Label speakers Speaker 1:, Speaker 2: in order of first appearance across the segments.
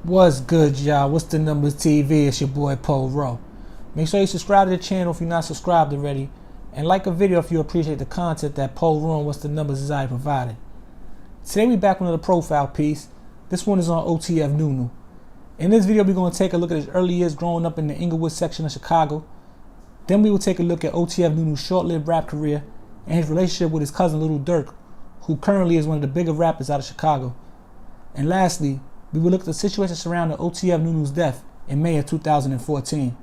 Speaker 1: What's good, y'all? What's the numbers TV? It's your boy Paul Rowe. Make sure you subscribe to the channel if you're not subscribed already, and like a video if you appreciate the content that Paul Rowe and What's the Numbers is already provided. Today we back with another profile piece. This one is on OTF Nunu. In this video we're going to take a look at his early years growing up in the Inglewood section of Chicago. Then we will take a look at OTF Nunu's short-lived rap career and his relationship with his cousin Little Durk, who currently is one of the bigger rappers out of Chicago. And lastly, we will look at the situation surrounding OTF Nunu's death in May of 2014.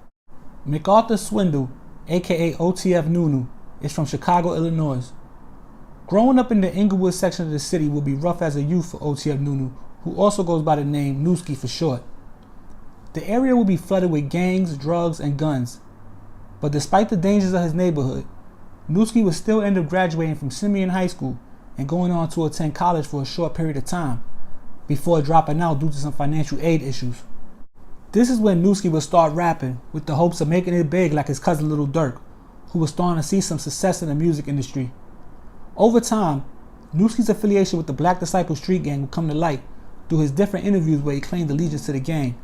Speaker 1: MacArthur Swindle, aka OTF Nunu, is from Chicago, Illinois. Growing up in the Inglewood section of the city will be rough as a youth for OTF Nunu, who also goes by the name Nuski for short. The area will be flooded with gangs, drugs, and guns. But despite the dangers of his neighborhood, Nuski would still end up graduating from Simeon High School and going on to attend college for a short period of time, before dropping out due to some financial aid issues. This is when Nuski would start rapping with the hopes of making it big like his cousin Little Durk, who was starting to see some success in the music industry. Over time, Nuski's affiliation with the Black Disciple Street Gang would come to light through his different interviews where he claimed allegiance to the gang.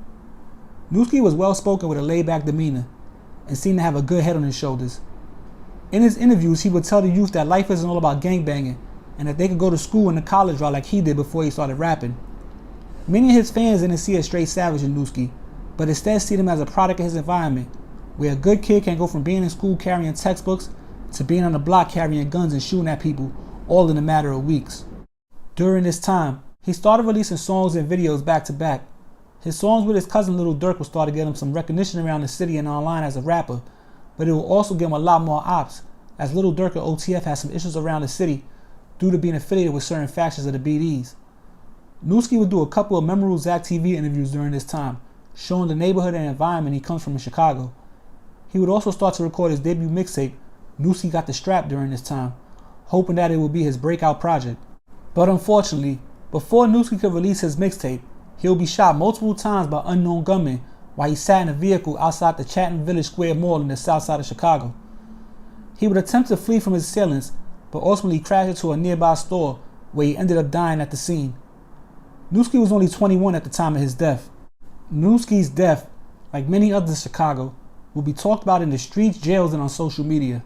Speaker 1: Nuski was well spoken with a laid-back demeanor and seemed to have a good head on his shoulders. In his interviews, he would tell the youth that life isn't all about gangbanging and that they could go to school and the college route like he did before he started rapping. Many of his fans didn't see a straight savage in Nuski, but instead see him as a product of his environment, where a good kid can go from being in school carrying textbooks to being on the block carrying guns and shooting at people, all in a matter of weeks. During this time, he started releasing songs and videos back to back. His songs with his cousin Little Durk would start to get him some recognition around the city and online as a rapper, but it will also give him a lot more ops, as Little Durk and OTF had some issues around the city due to being affiliated with certain factions of the BDs. Nuski would do a couple of memorable Zach TV interviews during this time, showing the neighborhood and environment he comes from in Chicago. He would also start to record his debut mixtape, Nuski Got the Strap, during this time, hoping that it would be his breakout project. But unfortunately, before Nuski could release his mixtape, he would be shot multiple times by unknown gunmen while he sat in a vehicle outside the Chatham Village Square Mall in the south side of Chicago. He would attempt to flee from his assailants, but ultimately crashed into a nearby store where he ended up dying at the scene. Nuski was only 21 at the time of his death. Nuski's death, like many others in Chicago, will be talked about in the streets, jails, and on social media.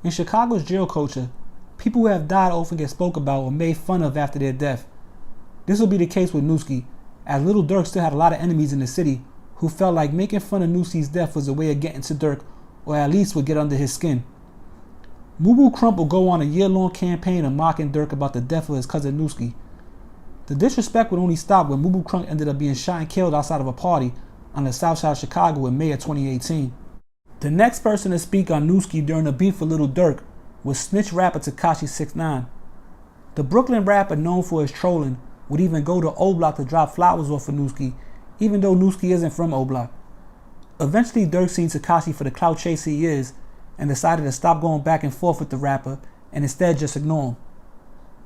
Speaker 1: In Chicago's jail culture, people who have died often get spoken about or made fun of after their death. This will be the case with Nuski, as Little Durk still had a lot of enemies in the city who felt like making fun of Nuski's death was a way of getting to Durk, or at least would get under his skin. Moo Crump will go on a year-long campaign of mocking Durk about the death of his cousin Nuski. The disrespect would only stop when Moo Crunk ended up being shot and killed outside of a party on the south side of Chicago in May of 2018. The next person to speak on Nuski during a beef with Little Durk was snitch rapper Tekashi 6ix9ine. The Brooklyn rapper, known for his trolling, would even go to O Block to drop flowers off for Nuski, even though Nuski isn't from O Block. Eventually, Durk seen Tekashi for the clout chase he is and decided to stop going back and forth with the rapper and instead just ignore him.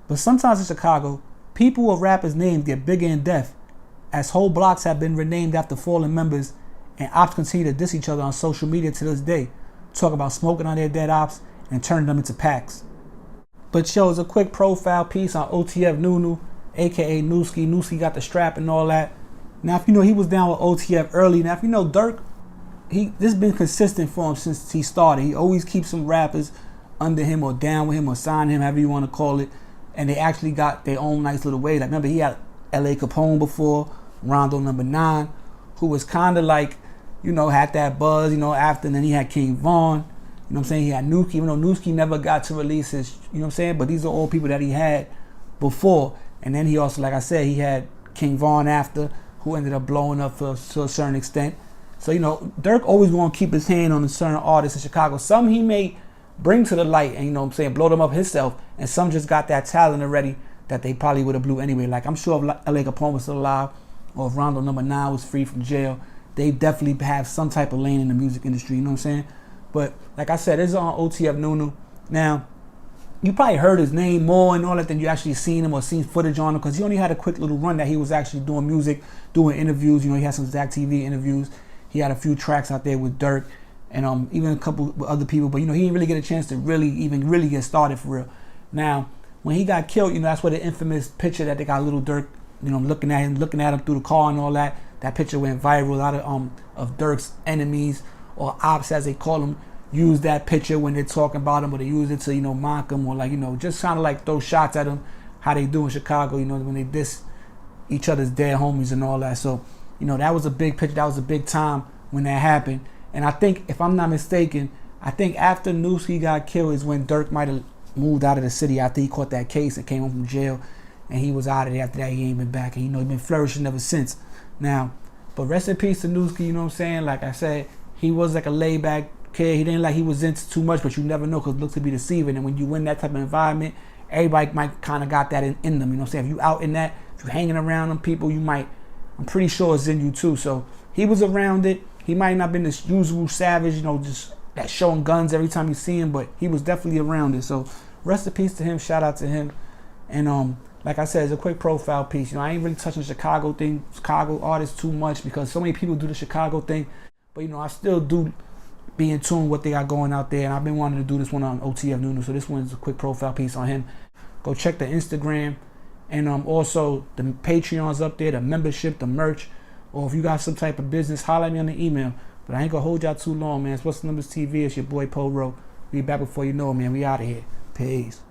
Speaker 1: But sometimes in Chicago, people or rappers' names get bigger in death, as whole blocks have been renamed after fallen members, and ops continue to diss each other on social media to this day, talk about smoking on their dead ops and turning them into packs. But yo, it's a quick profile piece on OTF Nunu, aka Nuski Got the Strap and all that. Now if you know he was down with OTF early, now if you know Durk, this has been consistent for him since he started. He always keeps some rappers under him or down with him or sign him, however you want to call it. And they actually got their own nice little way. Like remember he had L.A. Capone before, Rondo number 9, who was kind of like, you know, had that buzz, you know, after. And then he had King Von, you know what I'm saying? He had Nuki, even though Nuki never got to release his, you know what I'm saying? But these are all people that he had before. And then he also, like I said, he had King Von after, who ended up blowing up to a certain extent. So, you know, Durk always going to keep his hand on a certain artist in Chicago. Some he may bring to the light and, you know what I'm saying, blow them up himself, and some just got that talent already that they probably would have blew anyway. Like I'm sure if L.A. Capone was still alive, or if Rondo number 9 was free from jail, they definitely have some type of lane in the music industry, you know what I'm saying? But like I said, this is on OTF Nunu. Now, you probably heard his name more and all that than you actually seen him or seen footage on him, because he only had a quick little run that he was actually doing music, doing interviews. You know, he had some Zach TV interviews. He had a few tracks out there with Durk, and even a couple with other people, but you know, he didn't really get a chance to really get started for real. Now, when he got killed, you know, that's where the infamous picture that they got Little Durk you know, looking at him through the car and all that. That picture went viral. A lot of Dirk's enemies, or ops as they call them, use that picture when they're talking about him, or they use it to, you know, mock him, or like, you know, just kind of like throw shots at him, how they do in Chicago, you know, when they diss each other's dead homies and all that. So, you know, that was a big picture. That was a big time when that happened. And I think, if I'm not mistaken, I think after Newski got killed is when Dirk might have moved out of the city after he caught that case and came home from jail, and he was out of there. After that, he ain't been back, and, you know, he's been flourishing ever since. Now, but rest in peace to Newski, you know what I'm saying? Like I said, he was like a laid back kid. He didn't like he was into too much, but you never know, because it looks to be deceiving. And when you in that type of environment, everybody might kind of got that in them, you know what I'm saying? If you out in that, if you hanging around them people, you might, I'm pretty sure it's in you too. So he was around it. He might not been this usual savage, you know, just that showing guns every time you see him, but he was definitely around it. So rest in peace to him. Shout out to him. And like I said, it's a quick profile piece. You know, I ain't really touching the Chicago artists too much, because so many people do the Chicago thing. But, you know, I still do be in tune with what they got going out there. And I've been wanting to do this one on OTF Nunu. So this one's a quick profile piece on him. Go check the Instagram. And also the Patreon's up there, the membership, the merch. Or if you got some type of business, holler at me on the email. But I ain't gonna hold y'all too long, man. It's What's the Numbers TV. It's your boy Po Ro. We back before you know it, man. We out of here. Peace.